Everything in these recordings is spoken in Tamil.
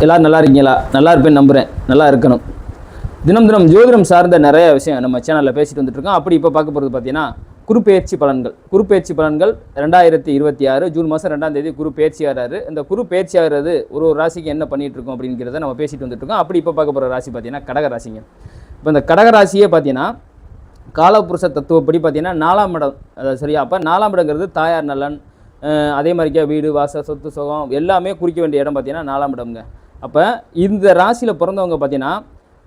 எல்லோரும் நல்லா இருக்கீங்களா? நல்லா இருப்பேன்னு நம்புகிறேன். நல்லா இருக்கணும். தினம் தினம் ஜோதிடம் சார்ந்த நிறைய விஷயம் நம்ம சேனலில் பேசிட்டு வந்துட்டுருக்கோம். அப்படி இப்போ பார்க்க போகிறது பார்த்தீங்கன்னா குருப்பெயர்ச்சி பலன்கள். குருப்பெயர்ச்சி பலன்கள் 2026 ஜூன் மாதம் 2ஆம் தேதி குரு பயிற்சி ஆகிறாரு. இந்த குரு பயிற்சி ஆகிறது ஒரு ராசிக்கு என்ன பண்ணிகிட்டு இருக்கோம் அப்படிங்கிறத நம்ம பேசிட்டு வந்துட்டுருக்கோம். அப்படி இப்போ பார்க்க போகிற ராசி பார்த்தீங்கன்னா கடக ராசிங்க. இப்போ இந்த கடக ராசியே பார்த்தீங்கன்னா காலபுருஷ தத்துவப்படி பார்த்தீங்கன்னா 4ஆம் இடம், அதாவது சரியா. அப்போ 4ஆம் இடங்கிறது தாயார் நலன், அதே மாதிரிக்கா வீடு வாச சொத்து சுகம் எல்லாமே குறிக்க வேண்டிய இடம் பார்த்தீங்கன்னா 4ஆம் இடம்ங்க. அப்போ இந்த ராசியில் பிறந்தவங்க பார்த்தீங்கன்னா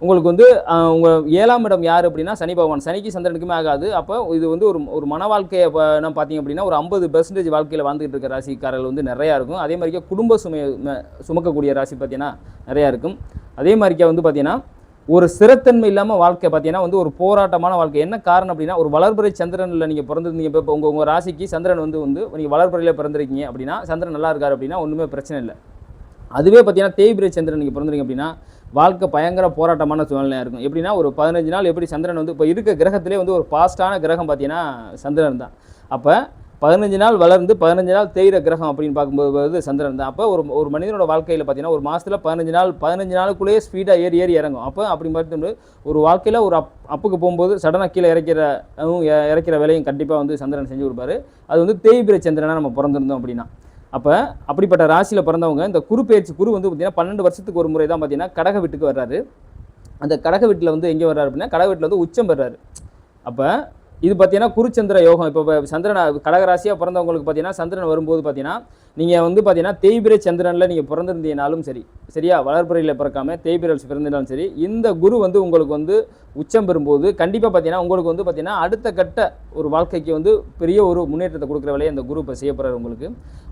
உங்களுக்கு வந்து உங்கள் 7ஆம் இடம் யார் அப்படின்னா சனி பகவான். சனிக்கு சந்திரனுக்குமே ஆகாது. அப்போ இது வந்து ஒரு மன வாழ்க்கையை நம்ம பார்த்தீங்க அப்படின்னா ஒரு 50% வாழ்க்கையில் வாழ்ந்துகிட்டு இருக்க ராசிக்காரர்கள் வந்து நிறையா இருக்கும். அதே மாதிரிக்கா குடும்ப சுமக்கக்கூடிய ராசி பார்த்தீங்கன்னா நிறையா இருக்கும். அதே மாதிரிக்கா வந்து பார்த்தீங்கன்னா ஒரு ஸ்திரத்தன்மை இல்லாமல் வாழ்க்கை பார்த்தீங்கன்னா வந்து ஒரு போராட்டமான வாழ்க்கை. என்ன காரணம் அப்படின்னா ஒரு வளர்பிறை சந்திரனில் நீங்கள் பிறந்திருந்தீங்க. இப்போ உங்கள் ராசிக்கு சந்திரன் வந்து நீங்கள் வளர்பிறையில் பிறந்திருக்கீங்க அப்படின்னா சந்திரன் நல்லா இருக்கார் அப்படின்னா ஒன்றுமே பிரச்சனை இல்லை. அதுவே பார்த்தீங்கன்னா தேய்பிரை சந்திரன் நீங்கள் பிறந்திருக்கீங்க அப்படின்னா வாழ்க்கை பயங்கர போராட்டமான சூழ்நிலையாக இருக்கும். எப்படின்னா ஒரு 15 நாள் எப்படி சந்திரன் வந்து இப்போ இருக்க கிரகத்திலே வந்து ஒரு பாஸ்டான கிரகம் பார்த்தீங்கன்னா சந்திரன் தான். அப்போ 15 நாள் வளர்ந்து 15 நாள் தேய்கிற கிரகம் அப்படின்னு பார்க்கும்போது சந்திரன் தான். அப்போ ஒரு மனிதனோட வாழ்க்கையில் பார்த்தீங்கன்னா ஒரு மாதத்தில் 15 நாளுக்குள்ளேயே ஸ்பீடாக ஏறி இறங்கும். அப்போ அப்படி பார்த்து ஒரு வாழ்க்கையில் ஒரு அப்புக்கு போகும்போது சடனாக கீழே இறக்கிற வேலையும் கண்டிப்பாக வந்து சந்திரன் செஞ்சு கொடுப்பாரு. அது வந்து தேய்பிரை சந்திரனாக நம்ம பிறந்திருந்தோம் அப்படின்னா. அப்போ அப்படிப்பட்ட ராசியில் பிறந்தவங்க இந்த குரு பயிற்சி குரு வந்து பார்த்திங்கன்னா 12 வருஷத்துக்கு ஒரு முறை தான் பார்த்திங்கன்னா கடக வீட்டுக்கு வர்றாரு. அந்த கடக வீட்டில் வந்து எங்கே வர்றாரு அப்படின்னா கடக வீட்டில் வந்து உச்சம் பெறாரு. அப்போ இது பார்த்தீங்கன்னா குருச்சந்திர யோகம். இப்போ சந்திரன் கடகராசியாக பிறந்தவங்களுக்கு பார்த்தீங்கன்னா சந்திரன் வரும்போது பார்த்தீங்கன்னா நீங்கள் வந்து பார்த்தீங்கன்னா தேய்பிரை சந்திரனில் நீங்கள் பிறந்திருந்தீங்கனாலும் சரியா வளர்பிறையில் பிறக்காமல் தேய்பிரையில் பிறந்திருந்தாலும் சரி, இந்த குரு வந்து உங்களுக்கு வந்து உச்சம் பெறும்போது கண்டிப்பாக பார்த்தீங்கன்னா உங்களுக்கு வந்து பார்த்தீங்கன்னா அடுத்த கட்ட ஒரு வாழ்க்கைக்கு வந்து பெரிய ஒரு முன்னேற்றத்தை கொடுக்குற வேலையை அந்த குரு இப்போ செய்ய போகிறார் உங்களுக்கு.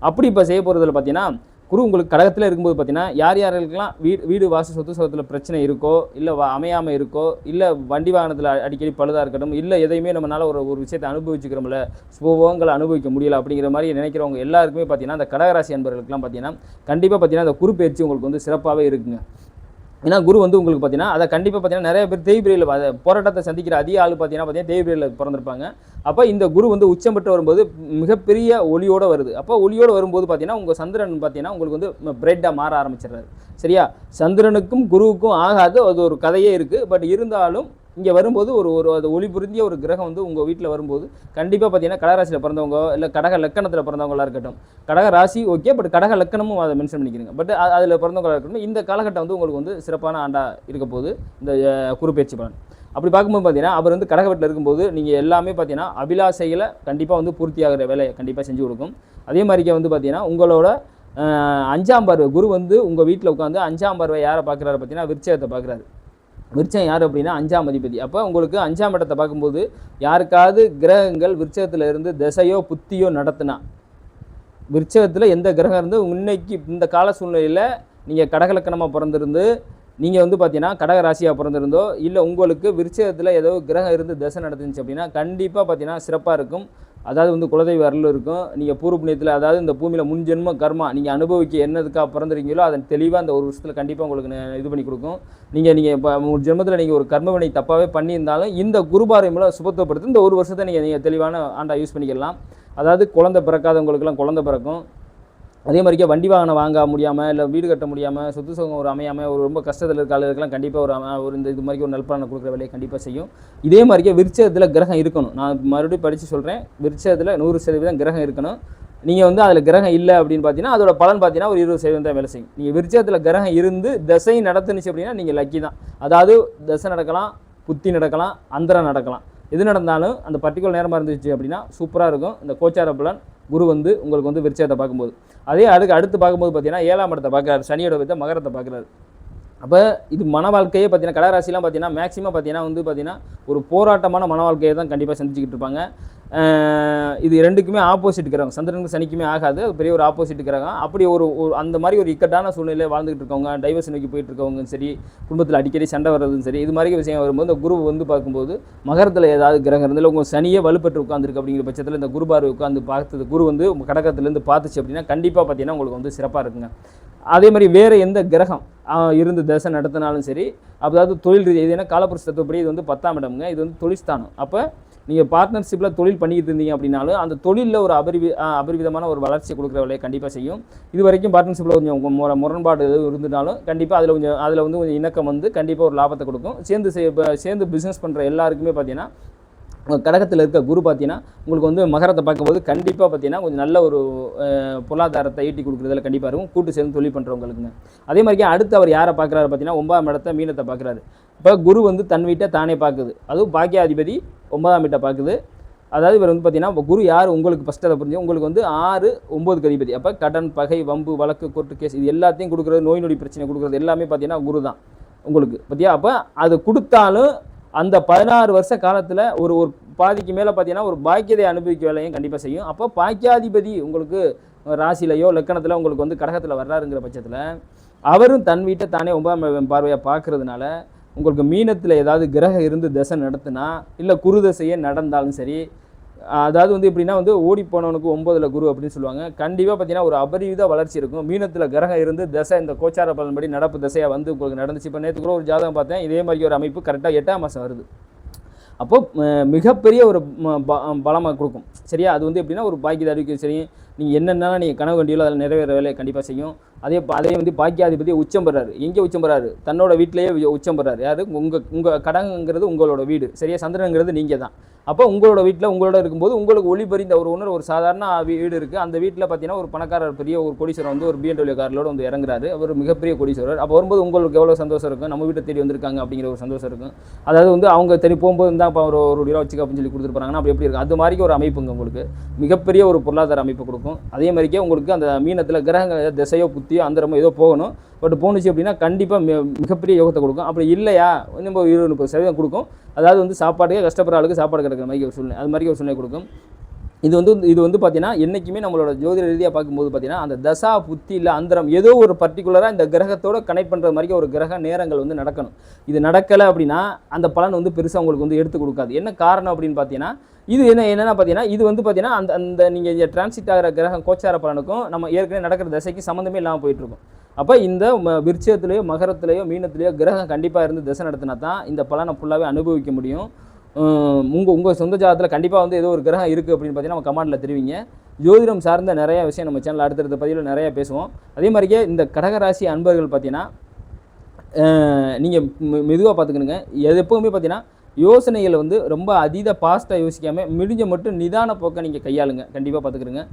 அப்படி இப்போ செய்ய போகிறதுல பார்த்தீங்கன்னா குரு உங்களுக்கு கடகத்தில் இருக்கும்போது பார்த்தீங்கன்னா யாருக்கெல்லாம் வீடு வாசல் சொத்து சுகத்தில் பிரச்சனை இருக்கோ, இல்லை அமையாமல் இருக்கோ, இல்லை வண்டி வாகனத்தில் அடிக்கடி பழுதாக இருக்கட்டும், இல்லை எதையுமே நம்மளால் ஒரு விஷயத்தை அனுபவிச்சுக்கிறோம்ல, சுபோகங்களை அனுபவிக்க முடியல அப்படிங்கிற மாதிரி நினைக்கிறவங்க எல்லாருக்குமே பார்த்தீங்கன்னா அந்த கடகராசி அன்பர்களுக்கெல்லாம் பார்த்தீங்கன்னா கண்டிப்பாக பார்த்தீங்கன்னா அந்த குரு பயிற்சி உங்களுக்கு வந்து சிறப்பாகவே இருக்குங்க. ஏன்னா குரு வந்து உங்களுக்கு பார்த்தீங்கன்னா அதை கண்டிப்பாக பார்த்தீங்கன்னா நிறைய பேர் தேய்பிரையில் போராட்டத்தை சந்திக்கிற அதிக ஆள் பார்த்தீங்கன்னா தேய்பிரையில் பிறந்திருப்பாங்க. அப்போ இந்த குரு வந்து உச்சம் பெற்று வரும்போது மிகப்பெரிய ஒளியோடு வருது. அப்போ ஒளியோடு வரும்போது பார்த்தீங்கன்னா உங்கள் சந்திரன் பார்த்தீங்கன்னா உங்களுக்கு வந்து பிரெட்டாக மாற ஆரம்பிச்சிடுறாரு. சரியா, சந்திரனுக்கும் குருவுக்கும் ஆகாது, அது ஒரு கதையே இருக்குது. பட் இருந்தாலும் இங்கே வரும்போது அது ஒளி புரிந்திய ஒரு கிரகம் வந்து உங்கள் வீட்டில் வரும்போது கண்டிப்பாக பார்த்தீங்கன்னா கடகராசியில் பிறந்தவங்க இல்லை கடக லக்கணத்தில் பிறந்தவங்களாக இருக்கட்டும், கடக ராசி ஓகே, பட் கடக லக்கணமும் அதை மென்ஷன் பண்ணிக்கிறீங்க. பட் அதில் பிறந்தவங்களாக இருக்கட்டும், இந்த காலகட்டம் வந்து உங்களுக்கு வந்து சிறப்பான ஆண்டாக இருக்க போது இந்த குருப்பெயர்ச்சி பலன். அப்படி பார்க்கும்போது பார்த்தீங்கன்னா அவர் வந்து கடக வீட்டில் இருக்கும்போது நீங்கள் எல்லாமே பார்த்தீங்கன்னா அபிலாசைகளை கண்டிப்பாக வந்து பூர்த்தியாகிற வேலையை கண்டிப்பாக செஞ்சு கொடுக்கும். அதே மாதிரிக்கே வந்து பார்த்தீங்கன்னா உங்களோட 5ஆம் பார்வை குரு வந்து உங்கள் வீட்டில் உட்காந்து 5ஆம் பார்வை யாரை பார்க்குறாரு பார்த்தீங்கன்னா விருச்சகத்தை பார்க்குறாரு. விருச்சம் யார் அப்படின்னா 5ஆம் அதிபதி. அப்போ உங்களுக்கு 5ஆம் இடத்தை பார்க்கும்போது யாருக்காவது கிரகங்கள் விருச்சகத்தில் இருந்து திசையோ புத்தியோ நடத்தினா, விருச்சகத்தில் எந்த கிரகம் இருந்து இன்னைக்கு இந்த கால சூழ்நிலையில் நீங்கள் கடகலக்கணமாக பிறந்திருந்து நீங்கள் வந்து பார்த்தீங்கன்னா கடக ராசியாக பிறந்திருந்தோ, இல்லை உங்களுக்கு விருச்சகத்தில் ஏதோ கிரகம் இருந்து திசை நடந்துச்சு அப்படின்னா கண்டிப்பாக பார்த்தீங்கன்னா சிறப்பாக இருக்கும். அதாவது வந்து குலதெய்வ அருள் இருக்கும். நீங்கள் பூர்வ புண்ணியத்தில் அதாவது இந்த பூமியில் முன்ஜென்ம கர்மா நீங்கள் அனுபவிக்க என்னதுக்காக பிறந்திருக்கீங்களோ அதை தெளிவாக அந்த ஒரு வருஷத்தில் கண்டிப்பாக உங்களுக்கு இது பண்ணி கொடுக்கும். நீங்கள் இப்போ ஒரு ஜென்மத்தில் நீங்கள் ஒரு கர்மவினை தப்பாகவே பண்ணியிருந்தாலும் இந்த குருபாரை மூலம் சுபத்துவப்படுத்தி இந்த ஒரு வருஷத்தை நீங்கள் தெளிவான ஆண்டாக யூஸ் பண்ணிக்கலாம். அதாவது குழந்தை பிறக்காதவங்களுக்கெல்லாம் குழந்தை பிறக்கும். அதே மாதிரிக்கே வண்டி வாகனம் வாங்க முடியாமல், இல்லை வீடு கட்ட முடியாமல், சொத்து சுகம் ஒரு அமையாமல் ஒரு ரொம்ப கஷ்டத்தில் இருக்க ஆளுகளுக்கெல்லாம் கண்டிப்பாக ஒரு இது மாதிரி ஒரு நல்பலனை கொடுக்குற வேலையை கண்டிப்பாக செய்யும். இதே மாதிரிக்கே விருச்சகத்தில் கிரகம் இருக்கணும். நான் மறுபடியும் படித்து சொல்கிறேன், விருச்சகத்தில் 100% கிரகம் இருக்கணும். நீங்கள் வந்து அதில் கிரகம் இல்லை அப்படின்னு பார்த்தீங்கன்னா அதோட பலன் பார்த்தீங்கன்னா ஒரு 20% தான் வேலை செய்யும். நீங்கள் விருச்சகத்தில் கிரகம் இருந்து திசை நடத்துனுச்சு அப்படின்னா நீங்கள் லக்கி தான். அதாவது திசை நடக்கலாம், புத்தி நடக்கலாம், அந்தரம் நடக்கலாம், எது நடந்தாலும் அந்த பர்டிகுலர் நேரமாக இருந்துச்சு அப்படின்னா சூப்பராக இருக்கும். இந்த கோச்சார பலன் குரு வந்து உங்களுக்கு வந்து விருச்சகத்தை பார்க்கும்போது அதே அடுத்து பார்க்கும்போது பார்த்தீங்கன்னா 7ஆம் இடத்தை பார்க்குறாரு, சனியோட வித மகரத்தை பார்க்குறாரு. அப்போ இது மன வாழ்க்கையே பார்த்தீங்கன்னா கடகராசிலாம் பார்த்தீங்கன்னா மேக்ஸிமம் பார்த்தீங்கன்னா வந்து பார்த்தீங்கன்னா ஒரு போராட்டமான மன வாழ்க்கையை தான் கண்டிப்பாக சந்திச்சுக்கிட்டு இருப்பாங்க. இது ரெண்டுக்குமே ஆப்போசிட் கிரகம், சந்திரனுக்கு சனிக்குமே ஆகாது, அது பெரிய ஒரு ஆப்போசிட் கிரகம். அப்படி ஒரு அந்த மாதிரி ஒரு இக்கட்டான சூழ்நிலையில் வாழ்ந்துகிட்டு இருக்கவங்க, டைவர்ஸ் நோக்கி போயிட்டு இருக்கவங்க சரி, குடும்பத்தில் அடிக்கடி சண்டை வர்றதும் சரி, இது மாதிரி விஷயம் வரும்போது இந்த குரு வந்து பார்க்கும்போது மகரத்தில் ஏதாவது கிரகம் இருந்தாலும் உங்கள் சனியே வலுப்பெற்று உட்காந்துருக்கு அப்படிங்கிற பட்சத்தில் இந்த குரு பார்வை உட்காந்து பார்த்தது குரு வந்து உங்கள் கடகத்திலேருந்து பார்த்துச்சு அப்படின்னா கண்டிப்பாக பார்த்தீங்கன்னா உங்களுக்கு வந்து சிறப்பாக இருக்குங்க. அதே மாதிரி வேறு எந்த கிரகம் இருந்து தசை நடத்தினாலும் சரி, அதாவது தொழில் ரீதி இது என்ன காலபுருஷ தத்துவப்படி இது வந்து 10ஆம் இடம்ங்க, இது வந்து தொழில்ஸ்தானம். அப்போ நீங்கள் பார்ட்னர்ஷிப்பில் தொழில் பண்ணிக்கிட்டு இருந்தீங்க அப்படின்னாலும் அந்த தொழிலில் ஒரு அபரிவிதமான ஒரு வளர்ச்சியை கொடுக்குற வேலையை கண்டிப்பாக செய்யும். இது வரைக்கும் பார்ட்னர்ஷிப்பில் கொஞ்சம் முரண்பாடு எதுவும் இருந்தாலும் கண்டிப்பாக அதில் வந்து கொஞ்சம் இணக்கம் வந்து கண்டிப்பாக ஒரு லாபத்தை கொடுக்கும். சேர்ந்து பிஸ்னஸ் பண்ணுற எல்லாருக்குமே பார்த்தீங்கன்னா கடகத்தில் இருக்க குரு பார்த்தீங்கன்னா உங்களுக்கு வந்து மகரத்தை பார்க்கும்போது கண்டிப்பாக பார்த்தீங்கன்னா கொஞ்சம் நல்ல ஒரு பொருளாதாரத்தை ஈட்டி கொடுக்குறதுல கண்டிப்பாக இருக்கும், கூட்டு சேர்ந்து தொழில் பண்ணுறவங்களுக்குங்க. அதே மாதிரிக்கே அடுத்து அவர் யாரை பார்க்குறாரு பார்த்தீங்கன்னா 9ஆம் இடத்தை மீனத்தை பார்க்குறாரு. இப்போ குரு வந்து தன் வீட்டை தானே பார்க்குது, அதுவும் பாக்கியாதிபதி 9ஆம் வீட்டை பார்க்குது. அதாவது இவர் வந்து பார்த்தீங்கன்னா குரு யார் உங்களுக்கு ஃபஸ்ட்டு அதை புரிஞ்சு உங்களுக்கு வந்து 6, 9க்கு அதிபதி. அப்போ கடன், பகை, வம்பு, வழக்கு, கோர்ட்டு கேஸ் இது எல்லாத்தையும் கொடுக்குறது, நோய் நொடி பிரச்சனை கொடுக்குறது எல்லாமே பார்த்தீங்கன்னா குரு தான் உங்களுக்கு பார்த்தியா. அப்போ அது கொடுத்தாலும் அந்த 16 வருஷ காலத்தில் ஒரு பாதிக்கு மேலே பார்த்தீங்கன்னா ஒரு பாக்கியத்தை அனுபவிக்க வேலையும் கண்டிப்பாக செய்யும். அப்போ பாக்கியாதிபதி உங்களுக்கு ராசிலையோ லக்கணத்தில் உங்களுக்கு வந்து கடகத்தில் வர்றாருங்கிற பட்சத்தில் அவரும் தன் வீட்டை தானே 9ஆம் பார்வையாக பார்க்குறதுனால உங்களுக்கு மீனத்தில் ஏதாவது கிரகம் இருந்து தசை நடத்துனா இல்லை குரு தசையே நடந்தாலும் சரி, அதாவது வந்து எப்படின்னா வந்து ஓடி போனவனுக்கு 9ல் குரு அப்படின்னு சொல்லுவாங்க. கண்டிப்பாக பார்த்தீங்கன்னா ஒரு அபரிவித வளர்ச்சி இருக்கும். மீனத்தில் கிரகம் இருந்து தசை இந்த கோச்சார பலன்படி நடப்பு தசையாக வந்து உங்களுக்கு நடந்துச்சு. இப்போ நேற்று கூட ஒரு ஜாதகம் பார்த்தேன், இதே மாதிரி ஒரு அமைப்பு கரெக்டாக 8ஆம் மாதம் வருது. அப்போது மிகப்பெரிய ஒரு பலமாக கொடுக்கும். சரியா, அது வந்து எப்படின்னா ஒரு பாக்கியதாதிபதி சரி, நீங்கள் என்னென்ன நீங்கள் கனவு கண்டியோ அதில் நிறைவேற வேலையை கண்டிப்பாக செய்யும். அதே வந்து பாக்கியாதிபதி உச்சம் பெறாரு. எங்கே உச்சம் பெறாரு? தன்னோட வீட்டிலேயே உச்சம் பெறாரு. யார்? உங்கள் கடங்கிறது உங்களோட வீடு. சரியா, சந்திரங்கிறது நீங்கள் தான். அப்போ உங்களோட வீட்டில் உங்களோட இருக்கும்போது உங்களுக்கு ஒளி பறிந்த ஒரு சாதாரண வீடு இருக்குது. அந்த வீட்டில் பார்த்தீங்கன்னா ஒரு பணக்காரர் பெரிய ஒரு கோடீஸ்வரர் வந்து ஒரு BMW காரோடு வந்து இறங்குறாரு. அவர் மிகப்பெரிய கோடீஸ்வரர். அப்போ வரும்போது உங்களுக்கு எவ்வளோ சந்தோஷம் இருக்கும், நம்ம வீட்டை தேடி வந்திருக்காங்க அப்படிங்கிற ஒரு சந்தோஷம் இருக்கும். அதாவது வந்து அவங்க போகும்போது தான் இப்போ ஒரு ரூபா வச்சுக்க அப்படின்னு சொல்லி கொடுத்துருப்பாங்கன்னா அப்படி எப்படி இருக்கும், அது மாதிரி ஒரு அமைப்புங்க உங்களுக்கு மிகப்பெரிய ஒரு பொருளாதார அமைப்பு கொடுக்கும். அதே மாதிரிக்கே உங்களுக்கு அந்த மீனத்தில் கிரகங்கள் திசையோ புத்தியோ அந்தரமோ ஏதோ போகணும். பட் போணுச்சு அப்படின்னா கண்டிப்பாக மிகப்பெரிய யோகத்தை கொடுக்கும். அப்படி இல்லையா நம்ம 20-30% கொடுக்கும். அதாவது வந்து சாப்பாட்டுக்கே கஷ்டப்படுற ஆளுக்கு சாப்பாடு கிடைக்கிற மாதிரி ஒரு சூழ்நிலை, அது மாதிரி ஒரு சூழ்நிலை கொடுக்கும். இது வந்து பார்த்தீங்கன்னா என்றைக்குமே நம்மளோட ஜோதிட ரீதியாக பார்க்கும்போது பார்த்தீங்கன்னா அந்த தசா புத்தி இல்லை அந்தரம் ஏதோ ஒரு பர்டிகுலராக இந்த கிரகத்தோட கனெக்ட் பண்ணுற மாதிரி ஒரு கிரக நேரங்கள் வந்து நடக்கணும். இது நடக்கலை அப்படின்னா அந்த பலன் வந்து பெருசாக உங்களுக்கு வந்து எடுத்து கொடுக்காது. என்ன காரணம் அப்படின்னு பார்த்தீங்கன்னா இது என்னென்னா பார்த்தீங்கன்னா இது வந்து பார்த்தீங்கன்னா அந்த நீங்கள் டிரான்சிட் ஆகிற கிரகம் கோச்சார பலனுக்கும் நம்ம ஏற்கனவே நடக்கிற தசைக்கு சம்மந்தமே இல்லாமல் போயிட்டுருக்கும். அப்போ இந்த விருட்சத்துலேயோ மகரத்துலேயோ மீனத்துலேயோ கிரகம் கண்டிப்பாக இருந்து தசை நடத்தினா தான் இந்த பலனை ஃபுல்லாகவே அனுபவிக்க முடியும். உங்கள் சொந்த ஜாதகத்தில் கண்டிப்பாக வந்து ஏதோ ஒரு கிரகம் இருக்குது அப்படின்னு பார்த்தீங்கன்னா நம்ம கமெண்டில் தெரிவிங்க. ஜோதிடம் சார்ந்த நிறைய விஷயம் நம்ம சேனல் அடுத்தடுத்த பதிவில் நிறைய பேசுவோம். அதே மாதிரியே இந்த கடகராசி அன்பர்கள் பார்த்தீங்கன்னா நீங்கள் மெதுவாக பார்த்துக்கணுங்க. எப்போவுமே பார்த்தீங்கன்னா யோசனைகளை வந்து ரொம்ப அதீத பாஸ்ட்டாக யோசிக்காமல் முடிஞ்ச மட்டும் நிதான போக்க நீங்கள் கையாளுங்க. கண்டிப்பாக பார்த்துக்கிறங்க.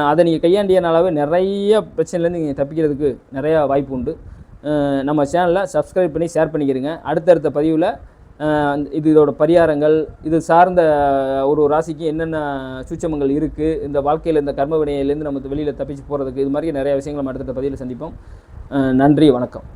அதை நீங்கள் கையாண்டியனாலாவே நிறைய பிரச்சனைலேருந்து நீங்கள் தப்பிக்கிறதுக்கு நிறையா வாய்ப்பு உண்டு. நம்ம சேனலை சப்ஸ்கிரைப் பண்ணி ஷேர் பண்ணிக்கிறங்க. அடுத்தடுத்த பதிவில் இதோட பரிகாரங்கள், இது சார்ந்த ஒரு ராசிக்கு என்னென்ன சூட்சமங்கள் இருக்குது, இந்த வாழ்க்கையில் இந்த கர்ம வினையிலேருந்து நம்ம வெளியில் தப்பிச்சு போகிறதுக்கு, இது மாதிரி நிறைய விஷயங்கள் நம்ம அடுத்த பதிவில் சந்திப்போம். நன்றி, வணக்கம்.